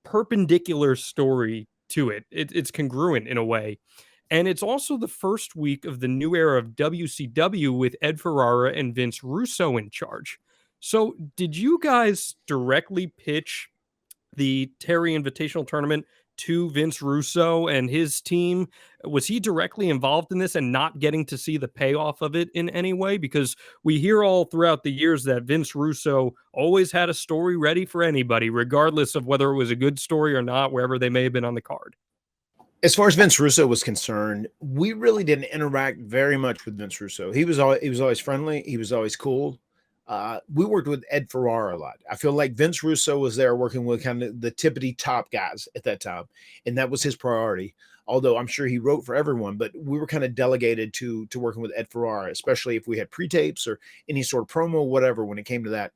perpendicular story to it. It's congruent in a way. And it's also the first week of the new era of WCW with Ed Ferrara and Vince Russo in charge. So, did you guys directly pitch the Terry Invitational Tournament to Vince Russo and his team? Was he directly involved in this and not getting to see the payoff of it in any way? Because we hear all throughout the years that Vince Russo always had a story ready for anybody, regardless of whether it was a good story or not, wherever they may have been on the card. As far as Vince Russo was concerned, we really didn't interact very much with Vince Russo. He was always friendly. He was always cool. We worked with Ed Ferrara a lot. I feel like Vince Russo was there working with kind of the tippity top guys at that time, and that was his priority. Although I'm sure he wrote for everyone, but we were kind of delegated to working with Ed Ferrara, especially if we had pre-tapes or any sort of promo, whatever, when it came to that.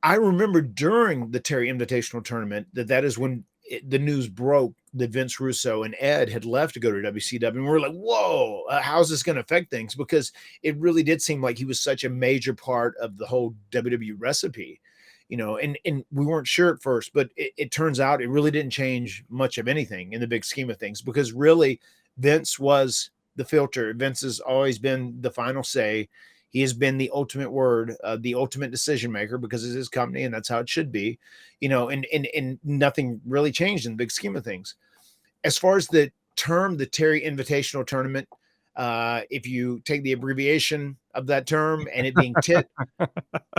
I remember during the Terry Invitational Tournament that is when the news broke that Vince Russo and Ed had left to go to WCW. And we're like, whoa, how's this going to affect things? Because it really did seem like he was such a major part of the whole WWE recipe, and we weren't sure at first, but it turns out it really didn't change much of anything in the big scheme of things, because really Vince was the filter. Vince has always been the final say. He has been the ultimate word, the ultimate decision maker, because it's his company and that's how it should be, and nothing really changed in the big scheme of things. As far as the term, the Terry Invitational Tournament, if you take the abbreviation of that term and it being TIT,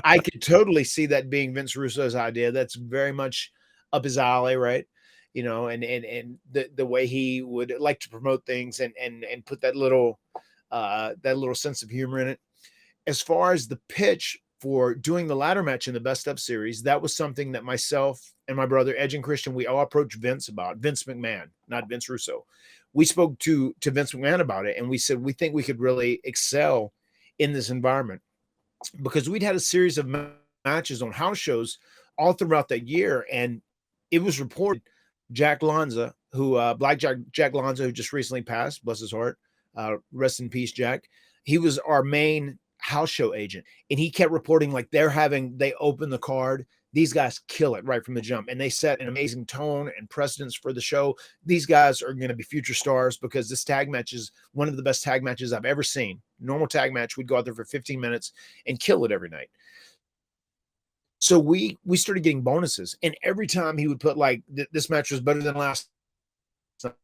I could totally see that being Vince Russo's idea. That's very much up his alley, right? And the way he would like to promote things and put that little sense of humor in it. As far as the pitch for doing the ladder match in the Best Of series, that was something that myself and my brother Edge and Christian, we all approached Vince about. Vince McMahon, not Vince Russo. We spoke to Vince McMahon about it, and we said we think we could really excel in this environment, because we'd had a series of matches on house shows all throughout that year, and it was reported Jack Lanza, who Jack Lanza, who just recently passed, bless his heart, rest in peace, Jack. He was our main house show agent, and he kept reporting like they open the card, these guys kill it right from the jump, and they set an amazing tone and precedence for the show. These guys are going to be future stars, because this tag match is one of the best tag matches I've ever seen. Normal tag match, we'd go out there for 15 minutes and kill it every night. So we started getting bonuses, and every time he would put like this match was better than last night,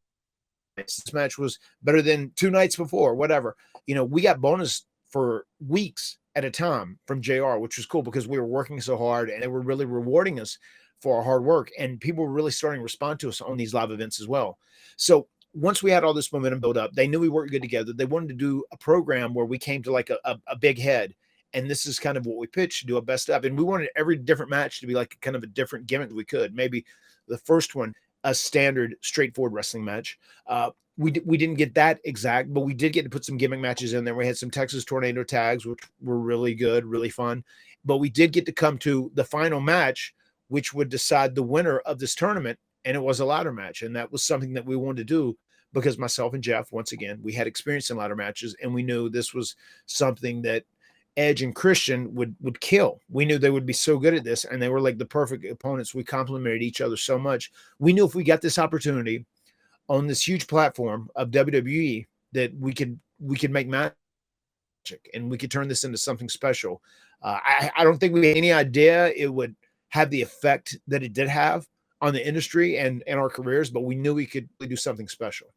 this match was better than 2 nights before, whatever, we got bonus for weeks at a time from JR, which was cool because we were working so hard and they were really rewarding us for our hard work. And people were really starting to respond to us on these live events as well. So once we had all this momentum built up, they knew we worked good together. They wanted to do a program where we came to like a big head. And this is kind of what we pitched, to do a best of. And we wanted every different match to be like kind of a different gimmick we could. Maybe the first one, a standard straightforward wrestling match. We didn't get that exact, but we did get to put some gimmick matches in there. We had some Texas Tornado tags, which were really good, really fun. But we did get to come to the final match, which would decide the winner of this tournament, and it was a ladder match. And that was something that we wanted to do because myself and Jeff, once again, we had experience in ladder matches, and we knew this was something that Edge and Christian would kill. We knew they would be so good at this, and they were like the perfect opponents. We complemented each other so much. We knew if we got this opportunity on this huge platform of WWE, that we could make magic, and we could turn this into something special. I don't think we had any idea it would have the effect that it did have on the industry and our careers, but we knew we could do something special.